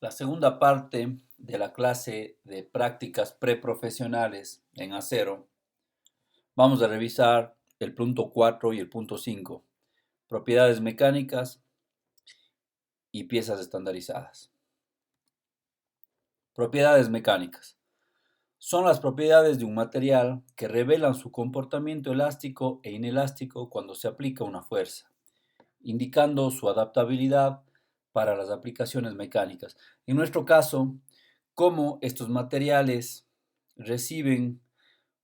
La segunda parte de la clase de prácticas preprofesionales en acero, vamos a revisar el punto 4 y el punto 5, propiedades mecánicas y piezas estandarizadas. Propiedades mecánicas. Son las propiedades de un material que revelan su comportamiento elástico e inelástico cuando se aplica una fuerza, indicando su adaptabilidad para las aplicaciones mecánicas. En nuestro caso, cómo estos materiales reciben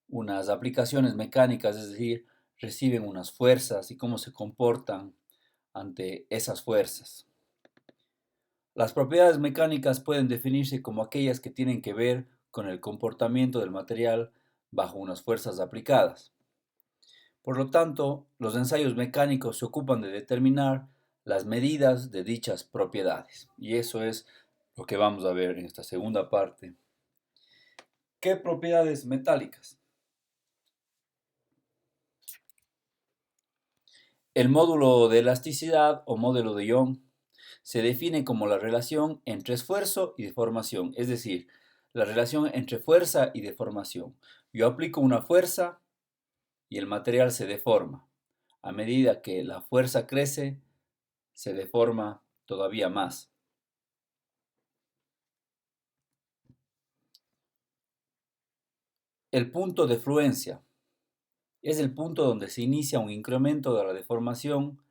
unas aplicaciones mecánicas, es decir, reciben unas fuerzas y cómo se comportan ante esas fuerzas. Las propiedades mecánicas pueden definirse como aquellas que tienen que ver con el comportamiento del material bajo unas fuerzas aplicadas. Por lo tanto, los ensayos mecánicos se ocupan de determinar las medidas de dichas propiedades. Y eso es lo que vamos a ver en esta segunda parte. ¿Qué propiedades metálicas? El módulo de elasticidad o modelo de Young se define como la relación entre esfuerzo y deformación, es decir, la relación entre fuerza y deformación. Yo aplico una fuerza y el material se deforma. A medida que la fuerza crece, se deforma todavía más. El punto de fluencia es el punto donde se inicia un incremento de la deformación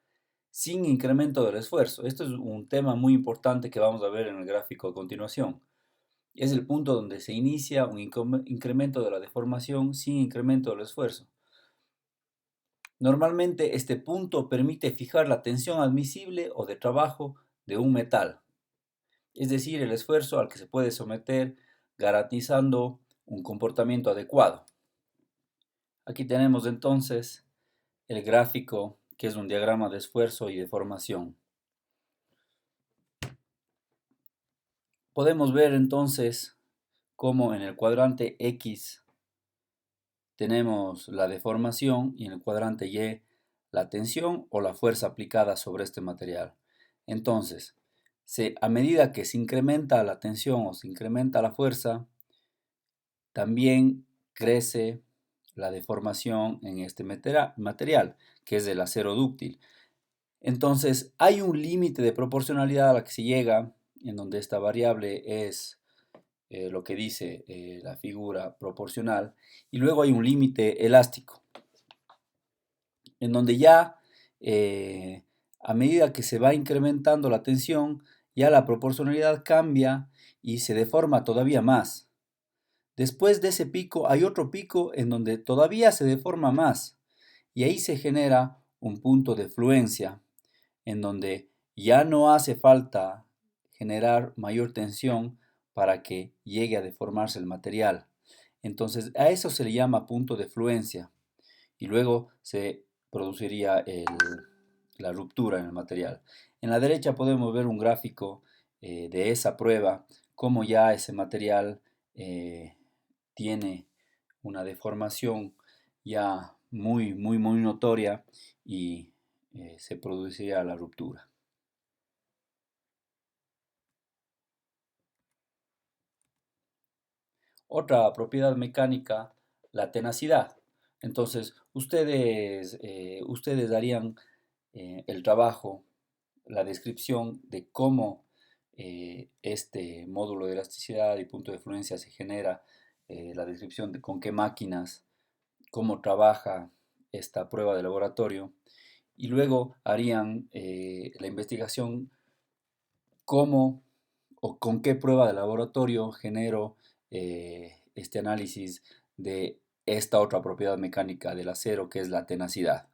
sin incremento del esfuerzo. Esto es un tema muy importante que vamos a ver en el gráfico a continuación. Es el punto donde se inicia un incremento de la deformación sin incremento del esfuerzo. Normalmente este punto permite fijar la tensión admisible o de trabajo de un metal, es decir, el esfuerzo al que se puede someter garantizando un comportamiento adecuado. Aquí tenemos entonces el gráfico, que es un diagrama de esfuerzo y deformación. Podemos ver entonces cómo en el cuadrante X tenemos la deformación y en el cuadrante Y la tensión o la fuerza aplicada sobre este material. Entonces, a medida que se incrementa la tensión o se incrementa la fuerza, también crece la deformación en este material, que es el acero dúctil. Entonces, hay un límite de proporcionalidad a la que se llega, en donde esta variable es lo que dice la figura proporcional, y luego hay un límite elástico, en donde ya a medida que se va incrementando la tensión, ya la proporcionalidad cambia y se deforma todavía más. Después de ese pico hay otro pico en donde todavía se deforma más y ahí se genera un punto de fluencia en donde ya no hace falta generar mayor tensión para que llegue a deformarse el material. Entonces a eso se le llama punto de fluencia y luego se produciría la ruptura en el material. En la derecha podemos ver un gráfico de esa prueba, cómo ya ese material tiene una deformación ya muy notoria y se produciría la ruptura. Otra propiedad mecánica, la tenacidad. Entonces, ustedes darían el trabajo, la descripción de cómo este módulo de elasticidad y punto de fluencia se genera, la descripción de con qué máquinas, cómo trabaja esta prueba de laboratorio y luego harían la investigación cómo o con qué prueba de laboratorio genero este análisis de esta otra propiedad mecánica del acero que es la tenacidad.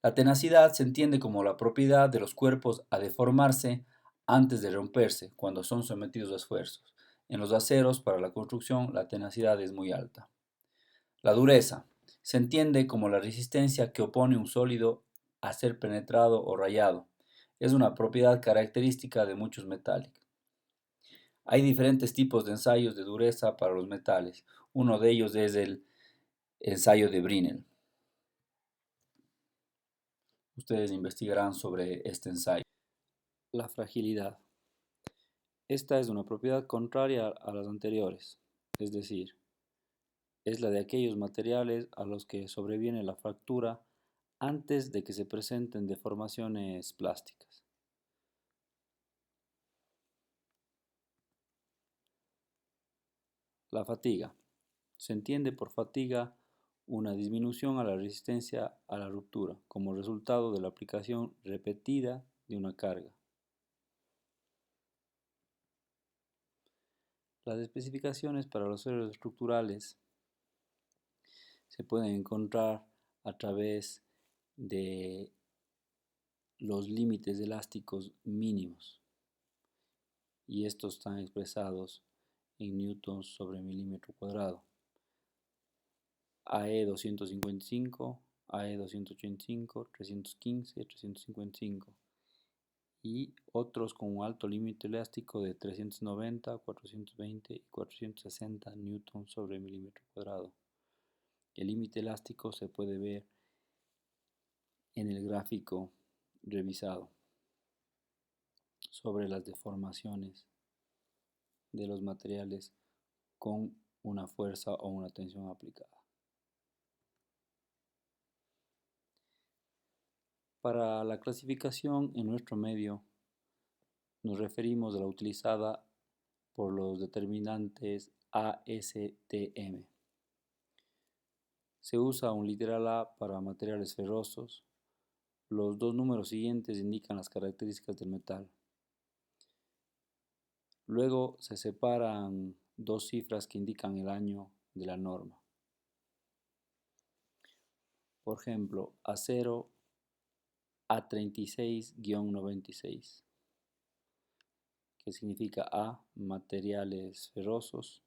La tenacidad se entiende como la propiedad de los cuerpos a deformarse antes de romperse cuando son sometidos a esfuerzos. En los aceros para la construcción la tenacidad es muy alta. La dureza se entiende como la resistencia que opone un sólido a ser penetrado o rayado. Es una propiedad característica de muchos metales. Hay diferentes tipos de ensayos de dureza para los metales. Uno de ellos es el ensayo de Brinell. Ustedes investigarán sobre este ensayo. La fragilidad. Esta es una propiedad contraria a las anteriores, es decir, es la de aquellos materiales a los que sobreviene la fractura antes de que se presenten deformaciones plásticas. La fatiga. Se entiende por fatiga una disminución a la resistencia a la ruptura como resultado de la aplicación repetida de una carga. Las especificaciones para los aceros estructurales se pueden encontrar a través de los límites elásticos mínimos y estos están expresados en newtons sobre milímetro cuadrado. AE 255, AE 285, 315, 355 y otros con un alto límite elástico de 390, 420 y 460 newtons sobre milímetro cuadrado. El límite elástico se puede ver en el gráfico revisado sobre las deformaciones de los materiales con una fuerza o una tensión aplicada. Para la clasificación en nuestro medio nos referimos a la utilizada por los determinantes ASTM. Se usa un literal A para materiales ferrosos. Los dos números siguientes indican las características del metal. Luego se separan dos cifras que indican el año de la norma. Por ejemplo, acero A36-96, que significa A, materiales ferrosos,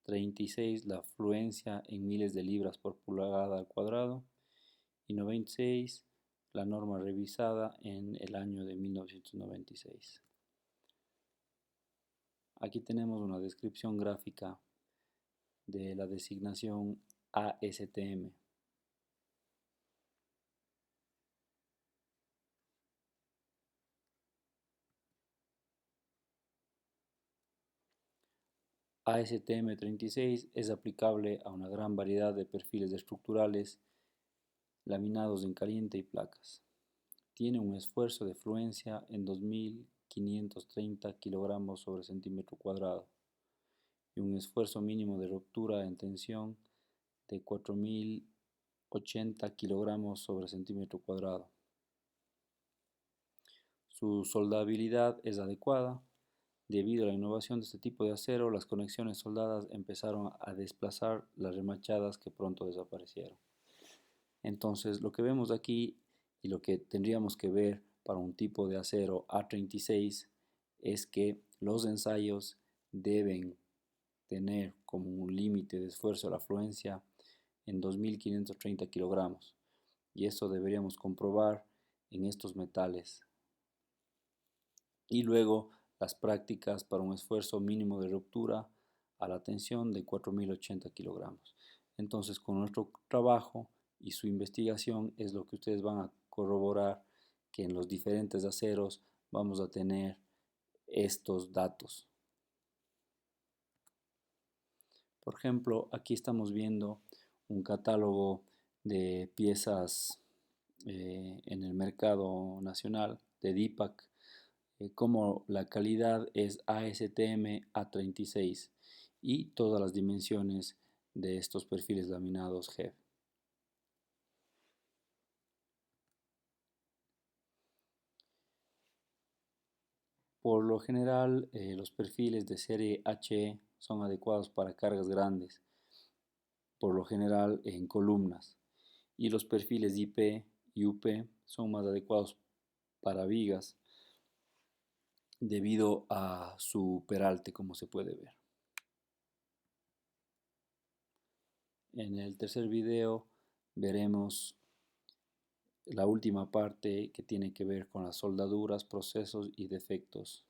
36, la fluencia en miles de libras por pulgada al cuadrado, y 96, la norma revisada en el año de 1996. Aquí tenemos una descripción gráfica de la designación ASTM. ASTM 36 es aplicable a una gran variedad de perfiles estructurales laminados en caliente y placas. Tiene un esfuerzo de fluencia en 2530 kilogramos sobre centímetro cuadrado y un esfuerzo mínimo de ruptura en tensión de 4080 kilogramos sobre centímetro cuadrado. Su soldabilidad es adecuada. Debido a la innovación de este tipo de acero, las conexiones soldadas empezaron a desplazar las remachadas que pronto desaparecieron. Entonces, lo que vemos aquí y lo que tendríamos que ver para un tipo de acero A36 es que los ensayos deben tener como un límite de esfuerzo a la fluencia en 2530 kilogramos y eso deberíamos comprobar en estos metales. Y luego las prácticas para un esfuerzo mínimo de ruptura a la tensión de 4080 kilogramos. Entonces, con nuestro trabajo y su investigación es lo que ustedes van a corroborar que en los diferentes aceros vamos a tener estos datos. Por ejemplo, aquí estamos viendo un catálogo de piezas en el mercado nacional de DIPAC, como la calidad es ASTM A36 y todas las dimensiones de estos perfiles laminados GEF. Por lo general, los perfiles de serie HE son adecuados para cargas grandes, por lo general en columnas, y los perfiles IP y UP son más adecuados para vigas debido a su peralte, como se puede ver. En el tercer video veremos la última parte que tiene que ver con las soldaduras, procesos y defectos.